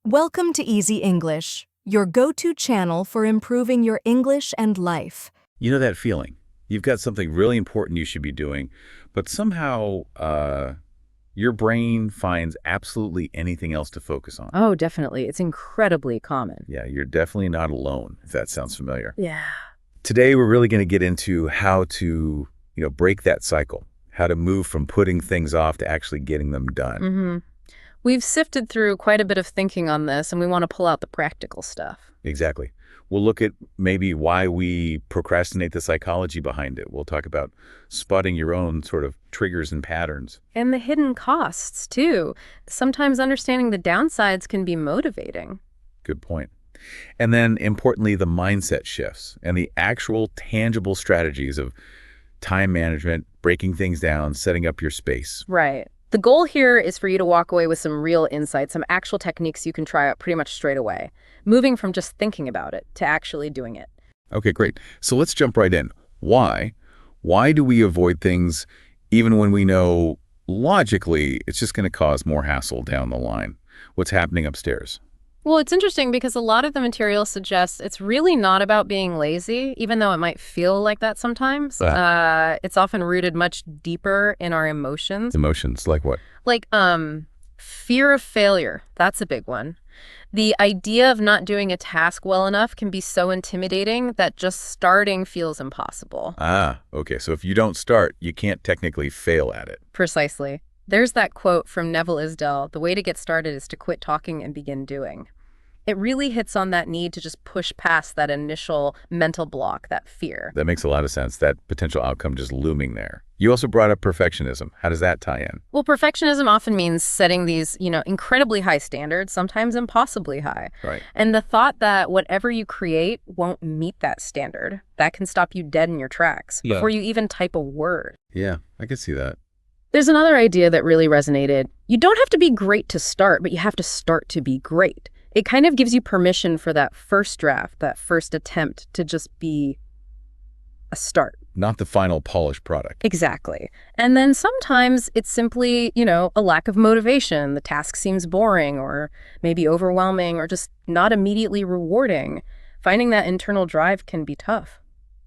Welcome to Easy English, your go-to channel for improving your English and life. You know that feeling? You've got something really important you should be doing, but somehow your brain finds absolutely anything else to focus on. Oh, definitely. It's incredibly common. Yeah, you're definitely not alone, if that sounds familiar. Yeah. Today, we're really going to get into how to, break that cycle, how to move from putting things off to actually getting them done. We've sifted through quite a bit of thinking on this, and we want to pull out the practical stuff. Exactly. We'll look at maybe why we procrastinate, the psychology behind it. We'll talk about spotting your own sort of triggers and patterns. And the hidden costs, too. Sometimes understanding the downsides can be motivating. Good point. And then, importantly, the mindset shifts and the actual tangible strategies of time management, breaking things down, setting up your space. Right. The goal here is for you to walk away with some real insights, some actual techniques you can try out pretty much straight away, moving from just thinking about it to actually doing it. Okay, great. So let's jump right in. Why? Why do we avoid things even when we know logically it's just going to cause more hassle down the line? What's happening upstairs? Well, it's interesting because a lot of the material suggests it's really not about being lazy, even though it might feel like that sometimes. It's often rooted much deeper in our emotions. Emotions, like what? Like fear of failure. That's a big one. The idea of not doing a task well enough can be so intimidating that just starting feels impossible. Okay. So if you don't start, you can't technically fail at it. Precisely. There's that quote from Neville Isdell, "The way to get started is to quit talking and begin doing." It really hits on that need to just push past that initial mental block, that fear. That makes a lot of sense, that potential outcome just looming there. You also brought up perfectionism. How does that tie in? Well, perfectionism often means setting these, incredibly high standards, sometimes impossibly high. Right. And the thought that whatever you create won't meet that standard, that can stop you dead in your tracks before you even type a word. Yeah, I can see that. There's another idea that really resonated. You don't have to be great to start, but you have to start to be great. It kind of gives you permission for that first draft, that first attempt to just be a start. Not the final polished product. Exactly. And then sometimes it's simply, a lack of motivation. The task seems boring or maybe overwhelming or just not immediately rewarding. Finding that internal drive can be tough.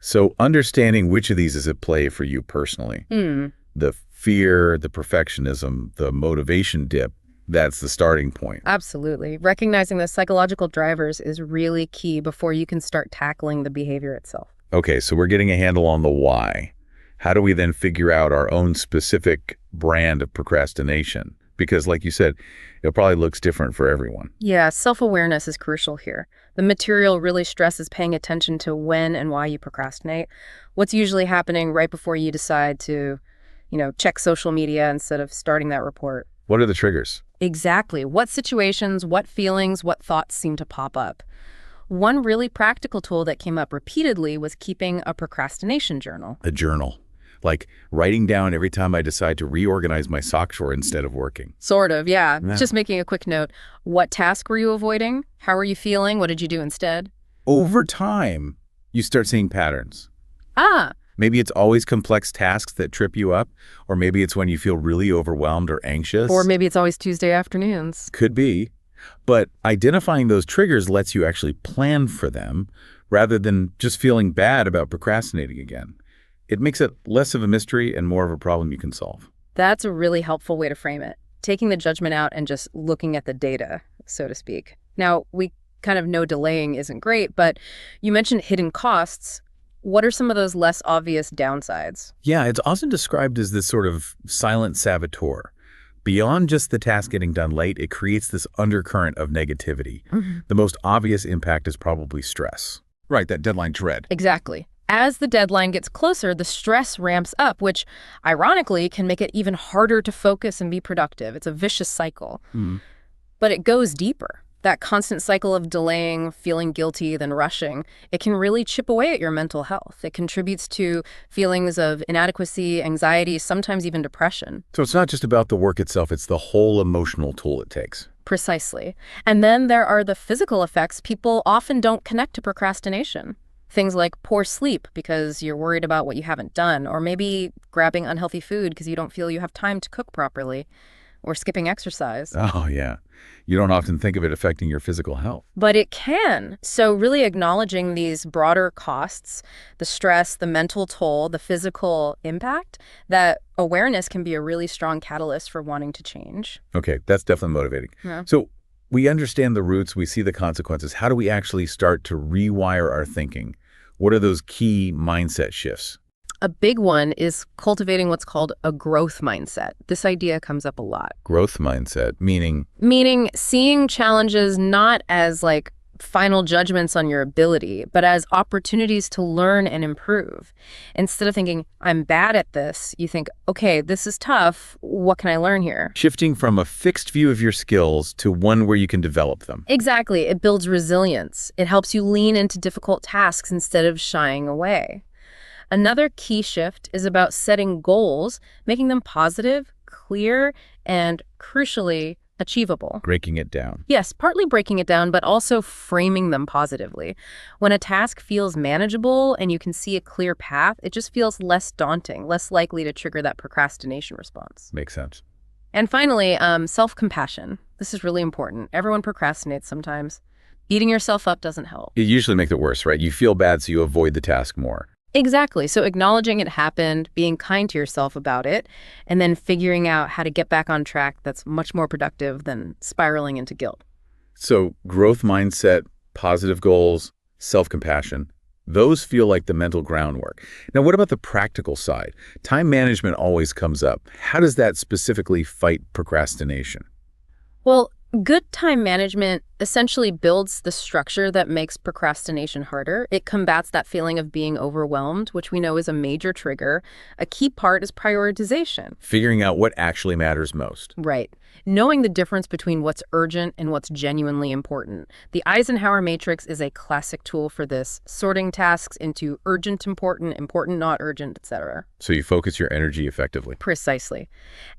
So understanding which of these is at play for you personally. The fear, the perfectionism, the motivation dip, that's the starting point. Absolutely. Recognizing the psychological drivers is really key before you can start tackling the behavior itself. Okay, so we're getting a handle on the why. How do we then figure out our own specific brand of procrastination? Because like you said, it probably looks different for everyone. Yeah, self-awareness is crucial here. The material really stresses paying attention to when and why you procrastinate. What's usually happening right before you decide to check social media instead of starting that report. What are the triggers? Exactly. What situations, what feelings, what thoughts seem to pop up? One really practical tool that came up repeatedly was keeping a procrastination journal. A journal. Like writing down every time I decide to reorganize my sock drawer instead of working. Sort of, yeah. Just making a quick note. What task were you avoiding? How were you feeling? What did you do instead? Over time, you start seeing patterns. Maybe it's always complex tasks that trip you up, or maybe it's when you feel really overwhelmed or anxious. Or maybe it's always Tuesday afternoons. Could be. But identifying those triggers lets you actually plan for them rather than just feeling bad about procrastinating again. It makes it less of a mystery and more of a problem you can solve. That's a really helpful way to frame it. Taking the judgment out and just looking at the data, so to speak. Now, we kind of know delaying isn't great, but you mentioned hidden costs. What are some of those less obvious downsides? Yeah, it's often described as this sort of silent saboteur. Beyond just the task getting done late, it creates this undercurrent of negativity. The most obvious impact is probably stress. Right, that deadline dread. Exactly. As the deadline gets closer, the stress ramps up, which ironically can make it even harder to focus and be productive. It's a vicious cycle. But it goes deeper. That constant cycle of delaying, feeling guilty, then rushing, it can really chip away at your mental health. It contributes to feelings of inadequacy, anxiety, sometimes even depression. So it's not just about the work itself, it's the whole emotional toll it takes. Precisely. And then there are the physical effects people often don't connect to procrastination. Things like poor sleep because you're worried about what you haven't done, or maybe grabbing unhealthy food because you don't feel you have time to cook properly. or skipping exercise. Oh, yeah. You don't often think of it affecting your physical health. But it can. So really acknowledging these broader costs, the stress, the mental toll, the physical impact, that awareness can be a really strong catalyst for wanting to change. Okay, that's definitely motivating. Yeah. So we understand the roots, we see the consequences. How do we actually start to rewire our thinking? What are those key mindset shifts? A big one is cultivating what's called a growth mindset. This idea comes up a lot. Growth mindset, meaning? Meaning seeing challenges not as like final judgments on your ability, but as opportunities to learn and improve. Instead of thinking, I'm bad at this, you think, okay, this is tough. What can I learn here? Shifting from a fixed view of your skills to one where you can develop them. Exactly. It builds resilience. It helps you lean into difficult tasks instead of shying away. Another key shift is about setting goals, making them positive, clear, and crucially, achievable. Breaking it down. Yes, partly breaking it down, but also framing them positively. When a task feels manageable and you can see a clear path, it just feels less daunting, less likely to trigger that procrastination response. Makes sense. And finally, self-compassion. This is really important. Everyone procrastinates sometimes. Beating yourself up doesn't help. It usually makes it worse, right? You feel bad, so you avoid the task more. Exactly. So acknowledging it happened, being kind to yourself about it, and then figuring out how to get back on track that's much more productive than spiraling into guilt. So growth mindset, positive goals, self-compassion, those feel like the mental groundwork. Now, what about the practical side? Time management always comes up. How does that specifically fight procrastination? Well, good time management essentially builds the structure that makes procrastination harder. It combats that feeling of being overwhelmed, which we know is a major trigger. A key part is prioritization. Figuring out what actually matters most. Right. Knowing the difference between what's urgent and what's genuinely important. The Eisenhower matrix is a classic tool for this, sorting tasks into urgent, important, not urgent, etc. So you focus your energy effectively. Precisely.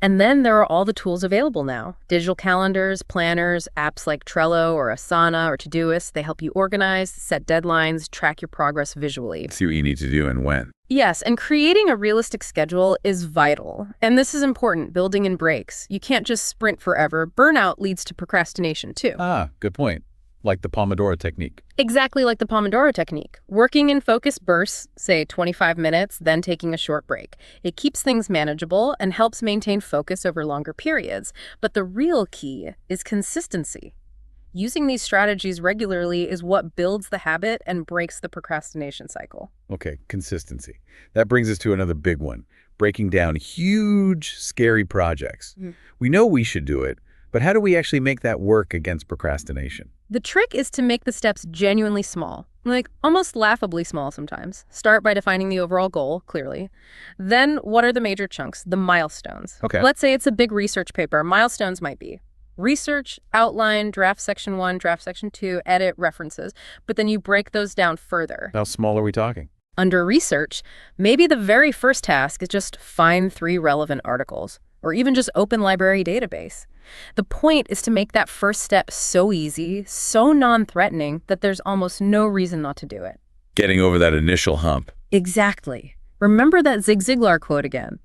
And then there are all the tools available now. Digital calendars, planners, apps like Trello or Asana or Todoist. They help you organize, set deadlines, track your progress visually. See what you need to do and when. Yes, and creating a realistic schedule is vital. And this is important, building in breaks. You can't just sprint forever. Burnout leads to procrastination too. Ah, good point. Like the Pomodoro technique. Exactly like the Pomodoro technique. Working in focused bursts, say 25 minutes, then taking a short break. It keeps things manageable and helps maintain focus over longer periods. But the real key is consistency. Using these strategies regularly is what builds the habit and breaks the procrastination cycle. Okay, consistency. That brings us to another big one, breaking down huge, scary projects. We know we should do it, but how do we actually make that work against procrastination? The trick is to make the steps genuinely small, like almost laughably small sometimes. Start by defining the overall goal, clearly. Then, what are the major chunks, the milestones? Okay. Let's say it's a big research paper. Milestones might be research, outline, draft section 1, draft section 2, edit, references. But then you break those down further. How small are we talking? Under research, maybe the very first task is just find 3 relevant articles, or even just open library database. The point is to make that first step so easy, so non-threatening, that there's almost no reason not to do it. Getting over that initial hump. Exactly. Remember that Zig Ziglar quote again.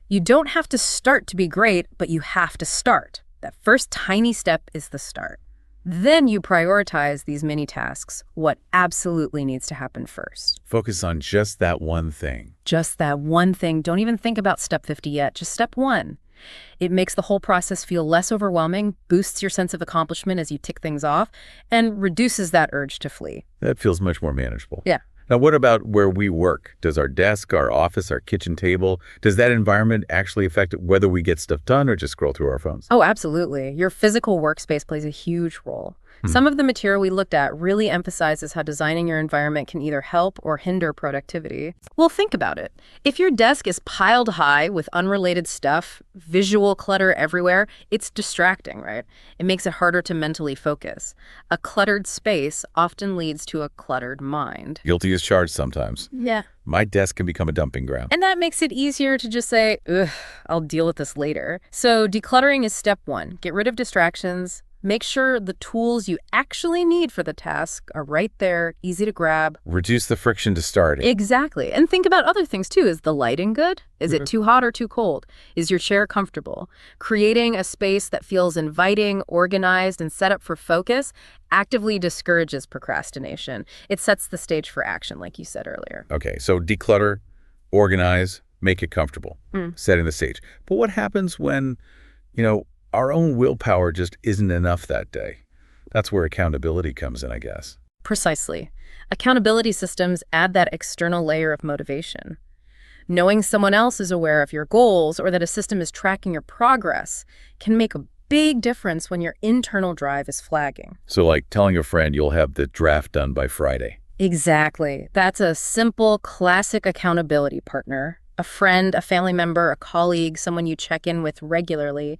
You don't have to start to be great, but you have to start. That first tiny step is the start. Then you prioritize these mini tasks, what absolutely needs to happen first. Focus on just that one thing. Just that one thing. Don't even think about step 50 yet, just step 1. It makes the whole process feel less overwhelming, boosts your sense of accomplishment as you tick things off, and reduces that urge to flee. That feels much more manageable. Yeah. Now, what about where we work? Does our desk, our office, our kitchen table, does that environment actually affect whether we get stuff done or just scroll through our phones? Oh, absolutely. Your physical workspace plays a huge role. Some of the material we looked at really emphasizes how designing your environment can either help or hinder productivity. Well, think about it. If your desk is piled high with unrelated stuff, visual clutter everywhere, it's distracting, right? It makes it harder to mentally focus. A cluttered space often leads to a cluttered mind. Guilty as charged sometimes. Yeah. My desk can become a dumping ground. And that makes it easier to just say, ugh, I'll deal with this later. So decluttering is step 1. Get rid of distractions, Make sure the tools you actually need for the task are right there, easy to grab. Reduce the friction to start. Exactly. And think about other things too. Is the lighting good? Is it too hot or too cold? Is your chair comfortable? Creating a space that feels inviting, organized, and set up for focus actively discourages procrastination. It sets the stage for action, like you said earlier. Okay, so declutter, organize, make it comfortable, setting the stage. But what happens when, our own willpower just isn't enough that day? That's where accountability comes in, I guess. Precisely. Accountability systems add that external layer of motivation. Knowing someone else is aware of your goals or that a system is tracking your progress can make a big difference when your internal drive is flagging. So like telling a friend you'll have the draft done by Friday. Exactly. That's a simple, classic accountability partner. A friend, a family member, a colleague, someone you check in with regularly.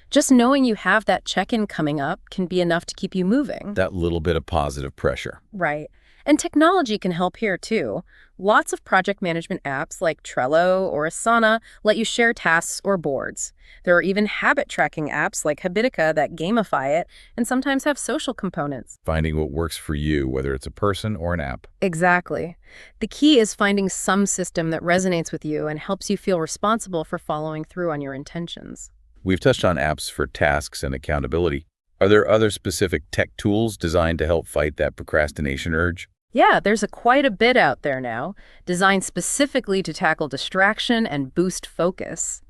Just knowing you have that check-in coming up can be enough to keep you moving. That little bit of positive pressure. Right. And technology can help here too. Lots of project management apps like Trello or Asana let you share tasks or boards. There are even habit tracking apps like Habitica that gamify it and sometimes have social components. Finding what works for you, whether it's a person or an app. Exactly. The key is finding some system that resonates with you and helps you feel responsible for following through on your intentions. We've touched on apps for tasks and accountability. Are there other specific tech tools designed to help fight that procrastination urge? Yeah, there's quite a bit out there now, designed specifically to tackle distraction and boost focus.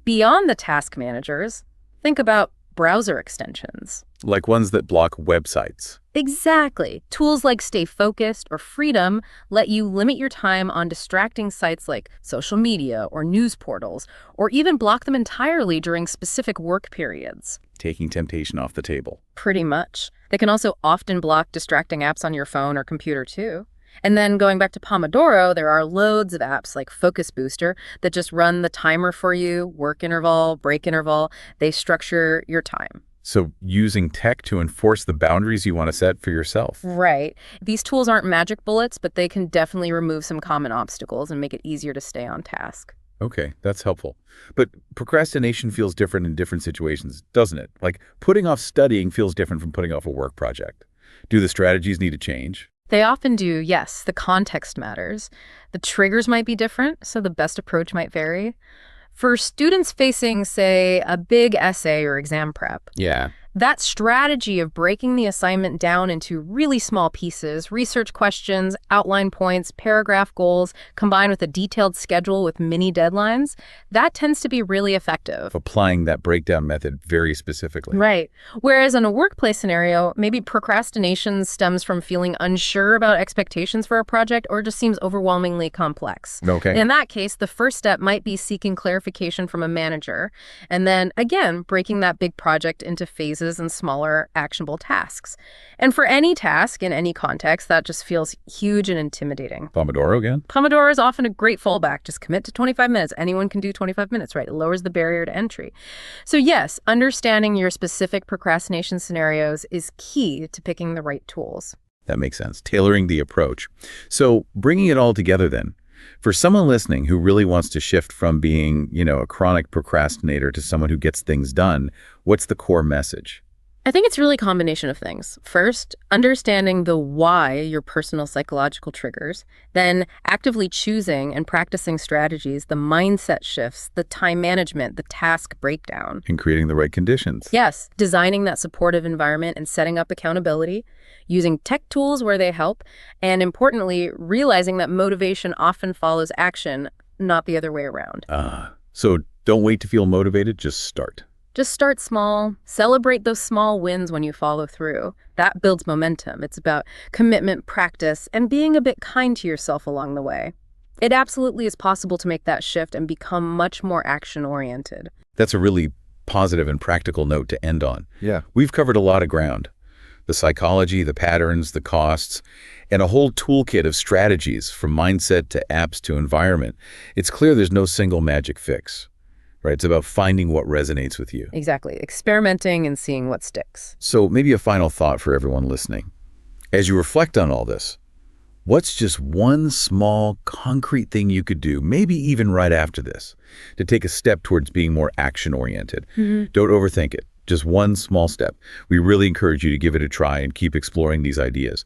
Beyond the task managers, think about browser extensions. Like ones that block websites. Exactly. Tools like Stay Focused or Freedom let you limit your time on distracting sites like social media or news portals, or even block them entirely during specific work periods. Taking temptation off the table. Pretty much. They can also often block distracting apps on your phone or computer too. And then going back to Pomodoro, there are loads of apps like Focus Booster that just run the timer for you, work interval, break interval. They structure your time. So using tech to enforce the boundaries you want to set for yourself. Right. These tools aren't magic bullets, but they can definitely remove some common obstacles and make it easier to stay on task. Okay, that's helpful. But procrastination feels different in different situations, doesn't it? Like putting off studying feels different from putting off a work project. Do the strategies need to change? They often do, yes. The context matters. The triggers might be different, so the best approach might vary. For students facing, say, a big essay or exam prep, that strategy of breaking the assignment down into really small pieces, research questions, outline points, paragraph goals, combined with a detailed schedule with mini deadlines, that tends to be really effective. Applying that breakdown method very specifically. Right. Whereas in a workplace scenario, maybe procrastination stems from feeling unsure about expectations for a project or just seems overwhelmingly complex. Okay. In that case, the first step might be seeking clarification from a manager, and then, again, breaking that big project into phases and smaller actionable tasks. And for any task in any context, that just feels huge and intimidating. Pomodoro again? Pomodoro is often a great fallback. Just commit to 25 minutes. Anyone can do 25 minutes, right? It lowers the barrier to entry. So yes, understanding your specific procrastination scenarios is key to picking the right tools. That makes sense. Tailoring the approach. So bringing it all together then, for someone listening who really wants to shift from being, a chronic procrastinator to someone who gets things done, what's the core message? I think it's really a combination of things. First, understanding the why your personal psychological triggers, then actively choosing and practicing strategies, the mindset shifts, the time management, the task breakdown. And creating the right conditions. Yes, designing that supportive environment and setting up accountability, using tech tools where they help, and importantly, realizing that motivation often follows action, not the other way around. So don't wait to feel motivated, just start. Just start small, celebrate those small wins when you follow through. That builds momentum. It's about commitment, practice, and being a bit kind to yourself along the way. It absolutely is possible to make that shift and become much more action-oriented. That's a really positive and practical note to end on. Yeah. We've covered a lot of ground. The psychology, the patterns, the costs, and a whole toolkit of strategies from mindset to apps to environment. It's clear there's no single magic fix. Right? It's about finding what resonates with you. Exactly. Experimenting and seeing what sticks. So maybe a final thought for everyone listening. As you reflect on all this, what's just one small, concrete thing you could do, maybe even right after this, to take a step towards being more action-oriented? Don't overthink it. Just one small step. We really encourage you to give it a try and keep exploring these ideas.